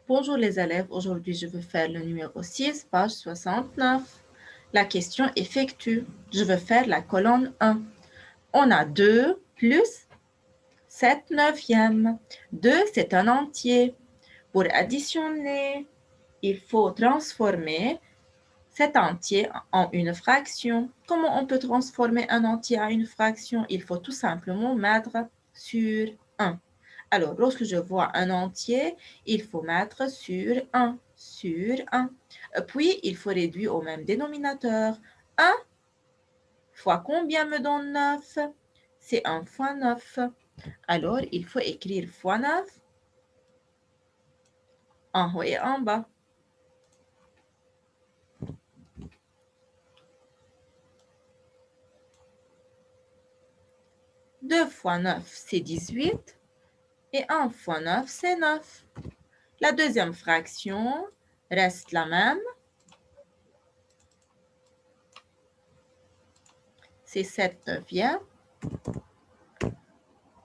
Bonjour les élèves, aujourd'hui je veux faire le numéro 6, page 69. La question effectue. Je veux faire la colonne 1. On a 2 plus 7 neuvièmes. 2, c'est un entier. Pour additionner, il faut transformer cet entier en une fraction. Comment on peut transformer un entier en une fraction? Il faut tout simplement mettre sur 1. Alors, lorsque je vois un entier, il faut mettre sur 1, sur 1. Puis, il faut réduire au même dénominateur. 1 fois combien me donne 9? C'est 1 fois 9. Alors, il faut écrire fois 9 en haut et en bas. Deux fois 9, c'est 18. Et 1 fois 9, c'est 9. La deuxième fraction reste la même. C'est 7 neuvièmes.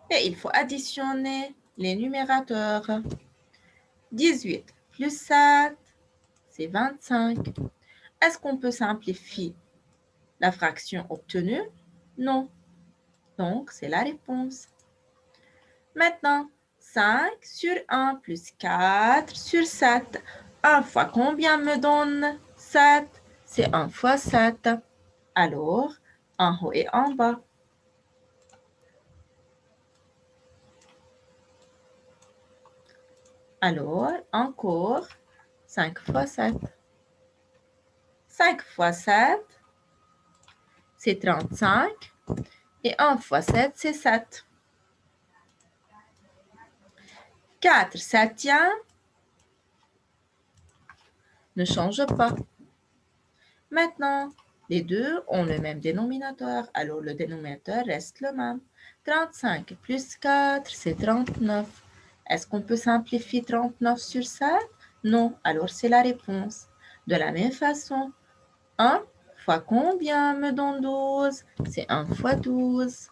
Et il faut additionner les numérateurs. 18 plus 7, c'est 25. Est-ce qu'on peut simplifier la fraction obtenue? Non. Donc, c'est la réponse. Maintenant, 5 sur 1 plus 4 sur 7. 1 fois combien me donne 7? C'est 1 fois 7. Alors, en haut et en bas. Alors, encore 5 fois 7. 5 fois 7, c'est 35. Et 1 fois 7, c'est 7. 4 septièmes ne change pas. Maintenant, les deux ont le même dénominateur, alors le dénominateur reste le même. 35 plus 4, c'est 39. Est-ce qu'on peut simplifier 39 sur 7? Non, alors c'est la réponse. De la même façon, 1 fois combien me donne 12? C'est 1 fois 12.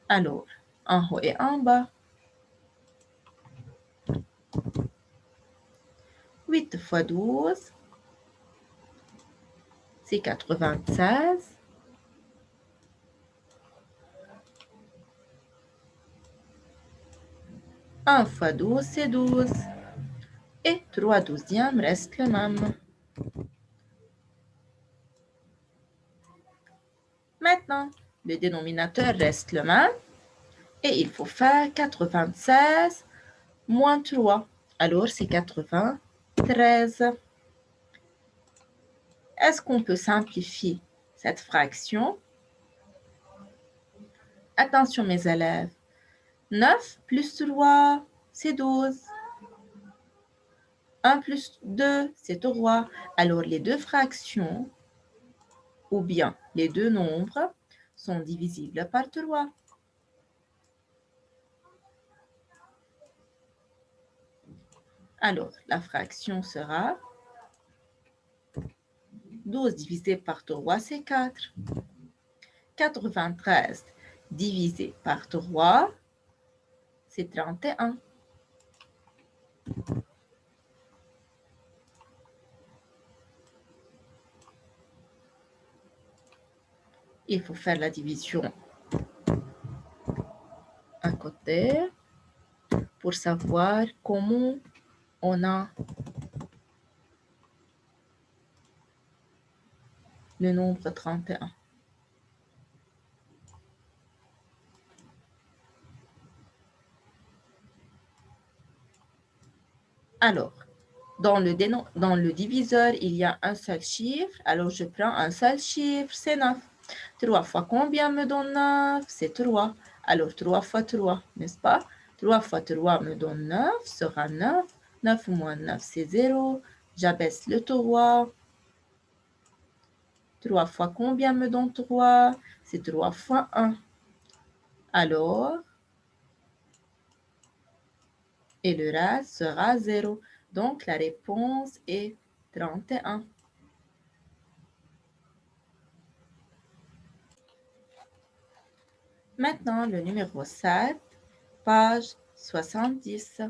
Alors, en haut et en bas. 8 fois 12, c'est 96. 1 fois 12, c'est 12. Et 3 douzièmes reste le même. Maintenant, le dénominateur reste le même. Et il faut faire 96 moins 3. Alors, c'est 93. Est-ce qu'on peut simplifier cette fraction? Attention mes élèves. 9 plus 3, c'est 12. 1 plus 2, c'est 3. Alors, les deux fractions, ou bien les deux nombres, sont divisibles par 3. Alors, la fraction sera 12 divisé par 3, c'est 4. 93 divisé par 3, c'est 31. Il faut faire la division à côté pour savoir comment on a le nombre 31. Alors, dans le diviseur, il y a un seul chiffre. Alors, je prends un seul chiffre, c'est 9. 3 fois combien me donne 9? C'est 3. Alors, 3 fois 3, n'est-ce pas? 3 fois 3 me donne 9, sera 9. 9 moins 9, c'est 0. J'abaisse le 3. 3 fois combien me donne 3? C'est 3 fois 1. Alors, et le reste sera 0. Donc, la réponse est 31. Maintenant, le numéro 7, page 70.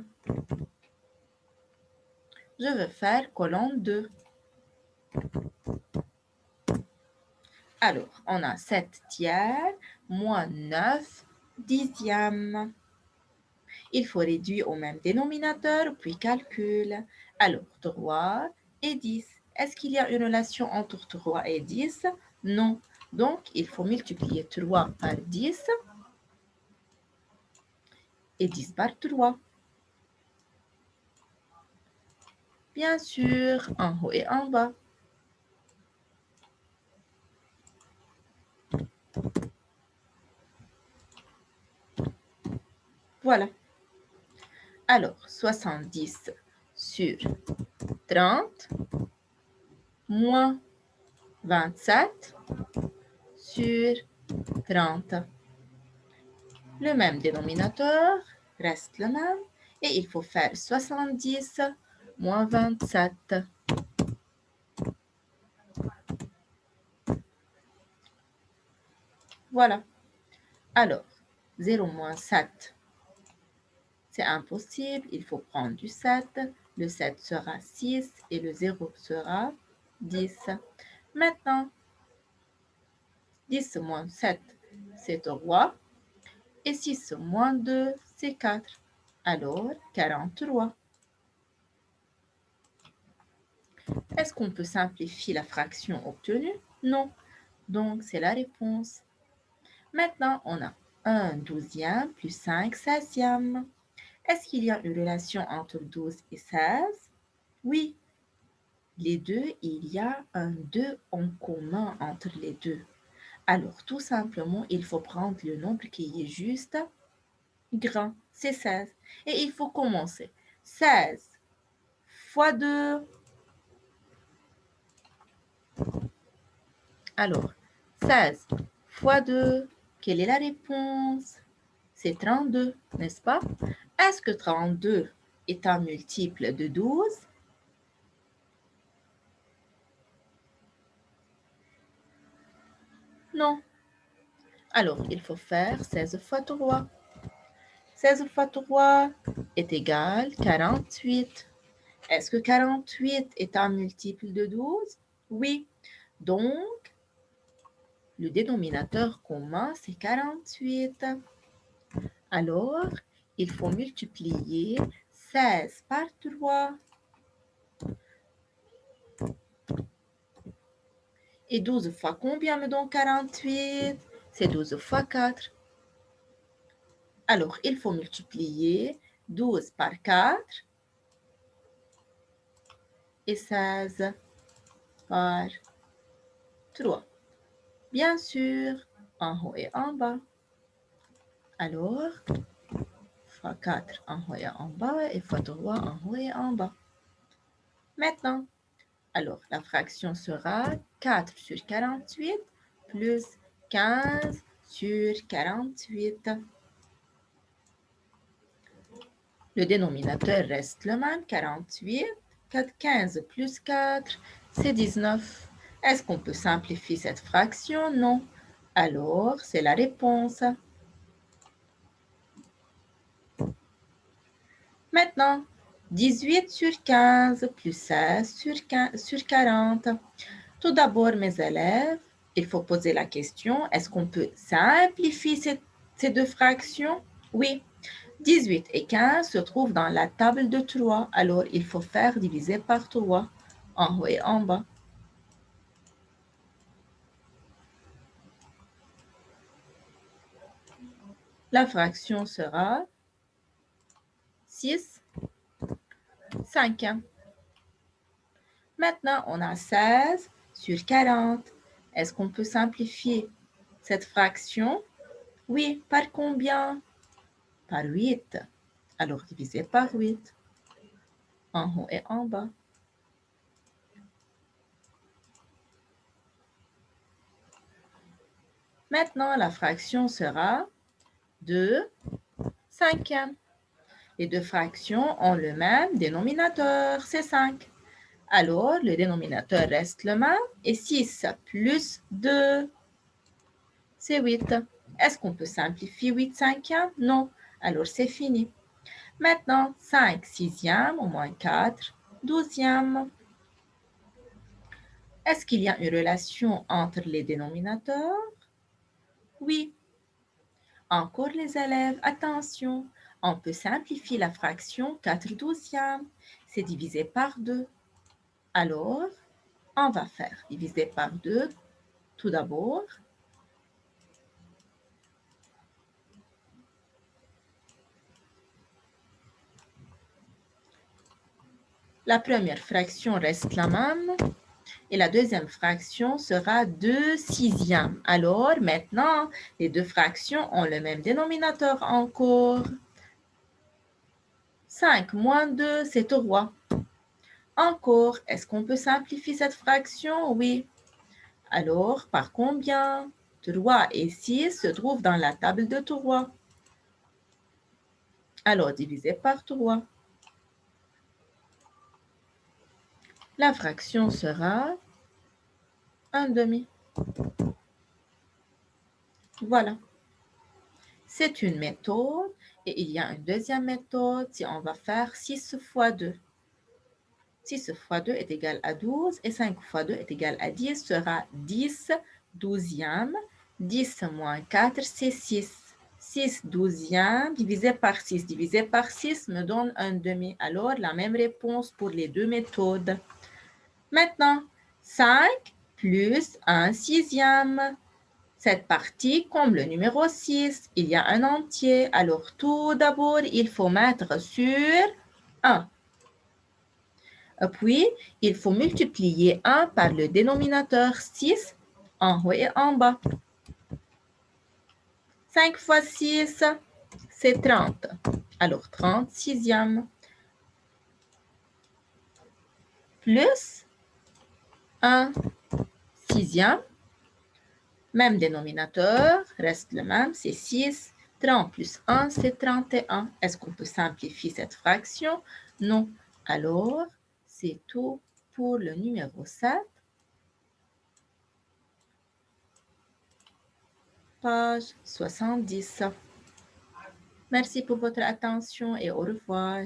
Je veux faire colonne 2. Alors, on a 7 tiers moins 9 dixièmes. Il faut réduire au même dénominateur, puis calcul. Alors, 3 et 10. Est-ce qu'il y a une relation entre 3 et 10? Non. Donc, il faut multiplier 3 par 10 et 10 par 3. Bien sûr, en haut et en bas. Voilà. Alors, 70 sur 30 moins 27 sur 30. Le même dénominateur reste le même et il faut faire 70 moins 27. Voilà. Alors, 0 moins 7, c'est impossible. Il faut prendre du 7. Le 7 sera 6 et le 0 sera 10. Maintenant, 10 moins 7, c'est 3. Et 6 moins 2, c'est 4. Alors, 43. Est-ce qu'on peut simplifier la fraction obtenue? Non. Donc, c'est la réponse. Maintenant, on a 1 douzième plus 5 seizièmes. Est-ce qu'il y a une relation entre 12 et 16? Oui. Les deux, il y a un 2 en commun entre les deux. Alors, tout simplement, il faut prendre le nombre qui est juste grand, c'est 16. Et il faut commencer. 16 fois 2. Alors, 16 fois 2, quelle est la réponse? C'est 32, n'est-ce pas? Est-ce que 32 est un multiple de 12? Non. Alors, il faut faire 16 fois 3. 16 fois 3 est égal à 48. Est-ce que 48 est un multiple de 12? Oui. Donc, le dénominateur commun, c'est 48. Alors, il faut multiplier 16 par 3. Et 12 fois combien me donne 48? C'est 12 fois 4. Alors, il faut multiplier 12 par 4 et 16 par 3. Bien sûr, en haut et en bas. Alors, fois 4 en haut et en bas et fois 3 en haut et en bas. Maintenant, alors la fraction sera 4 sur 48 plus 15 sur 48. Le dénominateur reste le même, 48. 15 plus 4, c'est 19. Est-ce qu'on peut simplifier cette fraction? Non. Alors, c'est la réponse. Maintenant, 18 sur 15 plus 16 sur 40. Tout d'abord, mes élèves, il faut poser la question, est-ce qu'on peut simplifier ces deux fractions? Oui. 18 et 15 se trouvent dans la table de 3, alors il faut faire diviser par 3, en haut et en bas. La fraction sera 6 cinquièmes. Maintenant, on a 16 sur 40. Est-ce qu'on peut simplifier cette fraction? Oui, par combien? Par 8. Alors, diviser par 8, en haut et en bas. Maintenant, la fraction sera 2 cinquièmes. Les deux fractions ont le même dénominateur, c'est 5. Alors, le dénominateur reste le même et 6 plus 2, c'est 8. Est-ce qu'on peut simplifier 8 cinquièmes? Non. Alors, c'est fini. Maintenant, 5 sixièmes au moins 4, douzième. Est-ce qu'il y a une relation entre les dénominateurs? Oui. Encore les élèves, attention, on peut simplifier la fraction 4 douzièmes. C'est divisé par 2. Alors, on va faire diviser par 2 tout d'abord. La première fraction reste la même et la deuxième fraction sera 2 sixièmes. Alors, maintenant, les deux fractions ont le même dénominateur encore. 5 moins 2, c'est 3. Encore, est-ce qu'on peut simplifier cette fraction? Oui. Alors, par combien? 3 et 6 se trouvent dans la table de 3. Alors, divisé par 3. La fraction sera 1 demi. Voilà. C'est une méthode et il y a une deuxième méthode si on va faire 6 fois 2. 6 fois 2 est égal à 12 et 5 fois 2 est égal à 10 sera 10 douzièmes. 10 moins 4, c'est 6. 6 douzièmes divisé par 6. Divisé par 6 me donne un demi. Alors, la même réponse pour les deux méthodes. Maintenant, 5 plus 1 sixième. Cette partie, comme le numéro 6, il y a un entier. Alors, tout d'abord, il faut mettre sur 1. Puis, il faut multiplier 1 par le dénominateur 6 en haut et en bas. 5 fois 6, c'est 30. Alors, 30 sixièmes. Plus 1 sixième. Même dénominateur, reste le même, c'est 6. 30 plus 1, c'est 31. Est-ce qu'on peut simplifier cette fraction? Non. Alors, c'est tout pour le numéro 7. Page 70. Merci pour votre attention et au revoir.